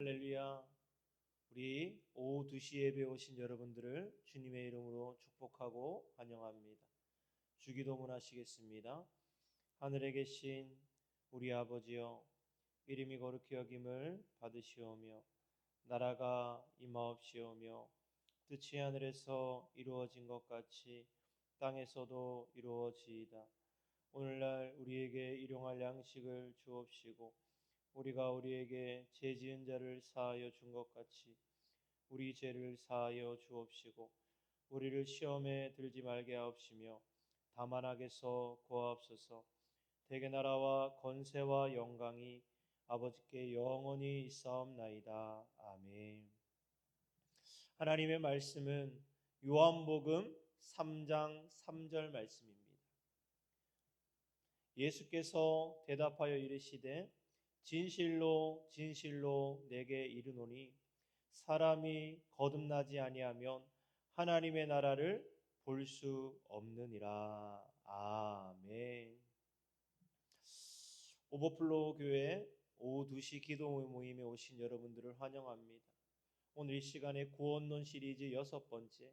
할렐루야. 우리 오후 2시 예배에 오신 여러분들을 주님의 이름으로 축복하고 환영합니다. 주기도문 하시겠습니다. 하늘에 계신 우리 아버지여, 이름이 거룩히 여김을 받으시오며 나라가 임하옵시오며 뜻이 하늘에서 이루어진 것 같이 땅에서도 이루어지이다. 오늘날 우리에게 일용할 양식을 주옵시고 우리가 우리에게 죄 지은 자를 사하여 준 것 같이 우리 죄를 사하여 주옵시고 우리를 시험에 들지 말게 하옵시며 다만 악에서 구하옵소서. 대개 나라와 권세와 영광이 아버지께 영원히 있사옵나이다. 아멘. 하나님의 말씀은 요한복음 3장 3절 말씀입니다. 예수께서 대답하여 이르시되 진실로 진실로 내게 이르노니 사람이 거듭나지 아니하면 하나님의 나라를 볼 수 없느니라. 아멘. 오버플로우 교회 오후 2시 기도 모임에 오신 여러분들을 환영합니다. 오늘 이 시간에 구원론 시리즈 6번째,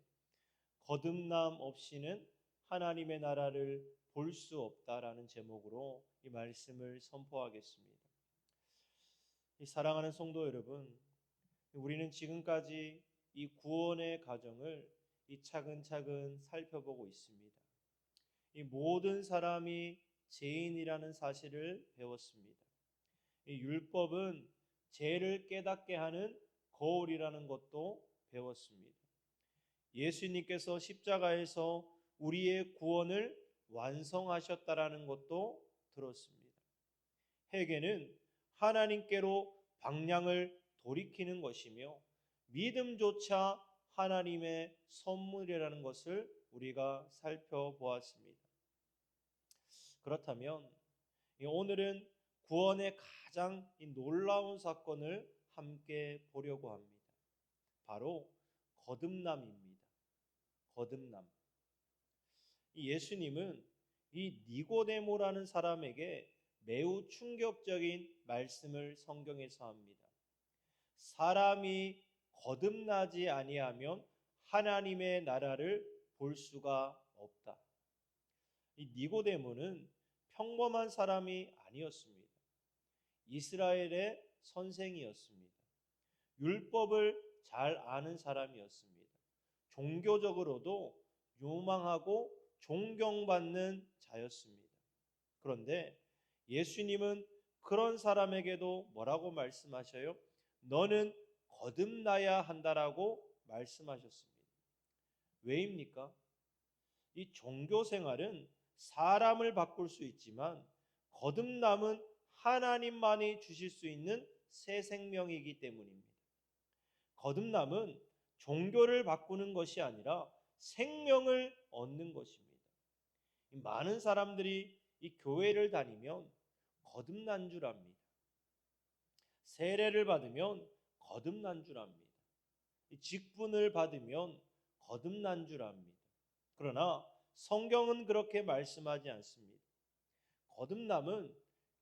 거듭남 없이는 하나님의 나라를 볼 수 없다라는 제목으로 이 말씀을 선포하겠습니다. 이 사랑하는 성도 여러분, 우리는 지금까지 이 구원의 과정을 이 차근차근 살펴보고 있습니다. 이 모든 사람이 죄인이라는 사실을 배웠습니다. 이 율법은 죄를 깨닫게 하는 거울이라는 것도 배웠습니다. 예수님께서 십자가에서 우리의 구원을 완성하셨다라는 것도 들었습니다. 회개는 하나님께로 방향을 돌이키는 것이며 믿음조차 하나님의 선물이라는 것을 우리가 살펴보았습니다. 그렇다면 오늘은 구원의 가장 놀라운 사건을 함께 보려고 합니다. 바로 거듭남입니다. 거듭남. 예수님은 이 니고데모라는 사람에게 매우 충격적인 말씀을 성경에서 합니다. 사람이 거듭나지 아니하면 하나님의 나라를 볼 수가 없다. 이 니고데모는 평범한 사람이 아니었습니다. 이스라엘의 선생이었습니다. 율법을 잘 아는 사람이었습니다. 종교적으로도 유망하고 존경받는 자였습니다. 그런데 예수님은 그런 사람에게도 뭐라고 말씀하셔요? 너는 거듭나야 한다라고 말씀하셨습니다. 왜입니까? 이 종교 생활은 사람을 바꿀 수 있지만 거듭남은 하나님만이 주실 수 있는 새 생명이기 때문입니다. 거듭남은 종교를 바꾸는 것이 아니라 생명을 얻는 것입니다. 많은 사람들이 이 교회를 다니면 거듭난 줄 압니다. 세례를 받으면 거듭난 줄 압니다. 직분을 받으면 거듭난 줄 압니다. 그러나 성경은 그렇게 말씀하지 않습니다. 거듭남은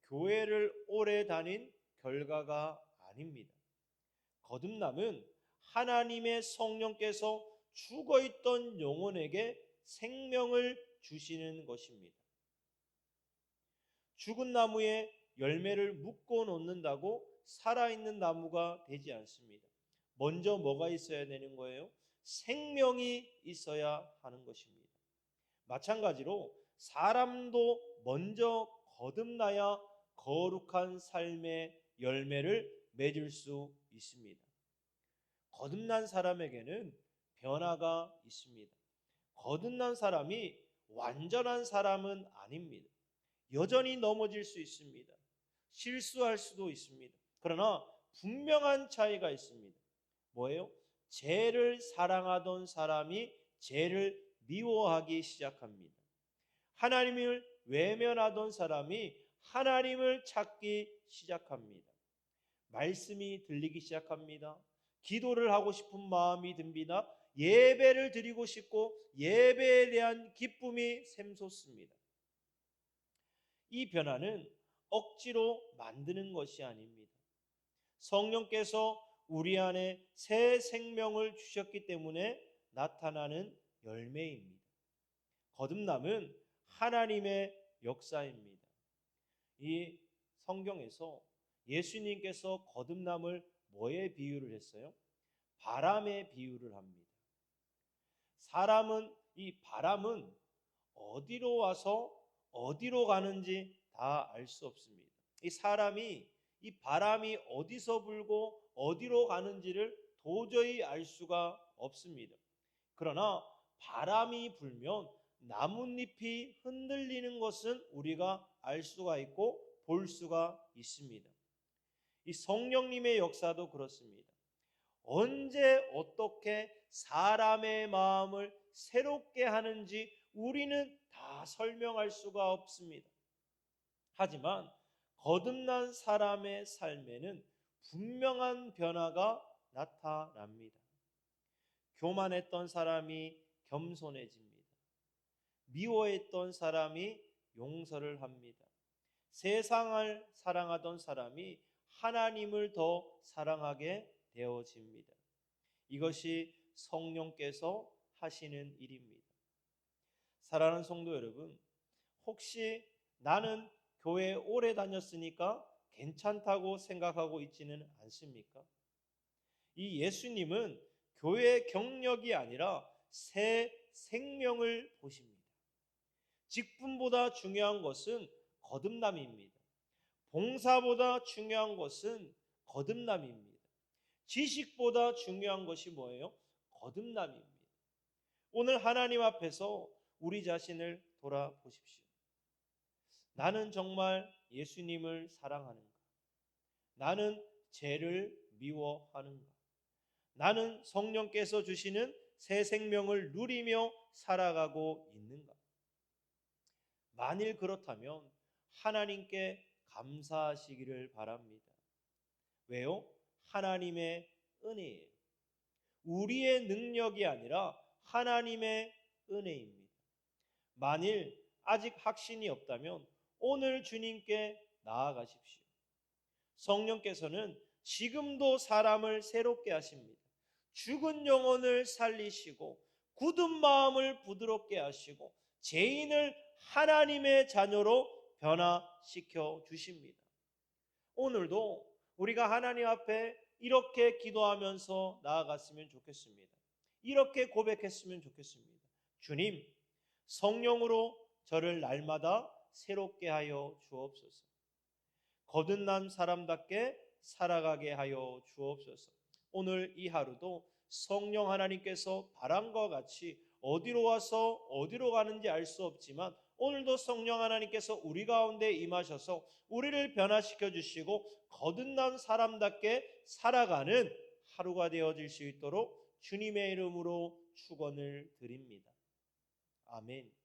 교회를 오래 다닌 결과가 아닙니다. 거듭남은 하나님의 성령께서 죽어있던 영혼에게 생명을 주시는 것입니다. 죽은 나무에 열매를 묶어 놓는다고 살아있는 나무가 되지 않습니다. 먼저 뭐가 있어야 되는 거예요? 생명이 있어야 하는 것입니다. 마찬가지로 사람도 먼저 거듭나야 거룩한 삶의 열매를 맺을 수 있습니다. 거듭난 사람에게는 변화가 있습니다. 거듭난 사람이 완전한 사람은 아닙니다. 여전히 넘어질 수 있습니다. 실수할 수도 있습니다. 그러나 분명한 차이가 있습니다. 뭐예요? 죄를 사랑하던 사람이 죄를 미워하기 시작합니다. 하나님을 외면하던 사람이 하나님을 찾기 시작합니다. 말씀이 들리기 시작합니다. 기도를 하고 싶은 마음이 듭니다. 예배를 드리고 싶고 예배에 대한 기쁨이 샘솟습니다. 이 변화는 억지로 만드는 것이 아닙니다. 성령께서 우리 안에 새 생명을 주셨기 때문에 나타나는 열매입니다. 거듭남은 하나님의 역사입니다. 이 성경에서 예수님께서 거듭남을 뭐에 비유를 했어요? 바람에 비유를 합니다. 이 바람은 어디로 와서 어디로 가는지 다 알 수 없습니다. 이 바람이 어디서 불고 어디로 가는지를 도저히 알 수가 없습니다. 그러나 바람이 불면 나뭇잎이 흔들리는 것은 우리가 알 수가 있고 볼 수가 있습니다. 이 성령님의 역사도 그렇습니다. 언제 어떻게 사람의 마음을 새롭게 하는지 우리는 다 설명할 수가 없습니다. 하지만 거듭난 사람의 삶에는 분명한 변화가 나타납니다. 교만했던 사람이 겸손해집니다. 미워했던 사람이 용서를 합니다. 세상을 사랑하던 사람이 하나님을 더 사랑하게 되어집니다. 이것이 성령께서 하시는 일입니다. 사랑하는 성도 여러분, 혹시 나는 교회 오래 다녔으니까 괜찮다고 생각하고 있지는 않습니까? 이 예수님은 교회 경력이 아니라 새 생명을 보십니다. 직분보다 중요한 것은 거듭남입니다. 봉사보다 중요한 것은 거듭남입니다. 지식보다 중요한 것이 뭐예요? 거듭남입니다. 오늘 하나님 앞에서 우리 자신을 돌아보십시오. 나는 정말 예수님을 사랑하는가? 나는 죄를 미워하는가? 나는 성령께서 주시는 새 생명을 누리며 살아가고 있는가? 만일 그렇다면 하나님께 감사하시기를 바랍니다. 왜요? 하나님의 은혜예요. 우리의 능력이 아니라 하나님의 은혜입니다. 만일 아직 확신이 없다면 오늘 주님께 나아가십시오. 성령께서는 지금도 사람을 새롭게 하십니다. 죽은 영혼을 살리시고 굳은 마음을 부드럽게 하시고 죄인을 하나님의 자녀로 변화시켜 주십니다. 오늘도 우리가 하나님 앞에 이렇게 기도하면서 나아갔으면 좋겠습니다. 이렇게 고백했으면 좋겠습니다. 주님, 성령으로 저를 날마다 새롭게 하여 주옵소서. 거듭난 사람답게 살아가게 하여 주옵소서. 오늘 이 하루도 성령 하나님께서 바람과 같이 어디로 와서 어디로 가는지 알 수 없지만 오늘도 성령 하나님께서 우리 가운데 임하셔서 우리를 변화시켜 주시고 거듭난 사람답게 살아가는 하루가 되어질 수 있도록 주님의 이름으로 축원을 드립니다. 아멘.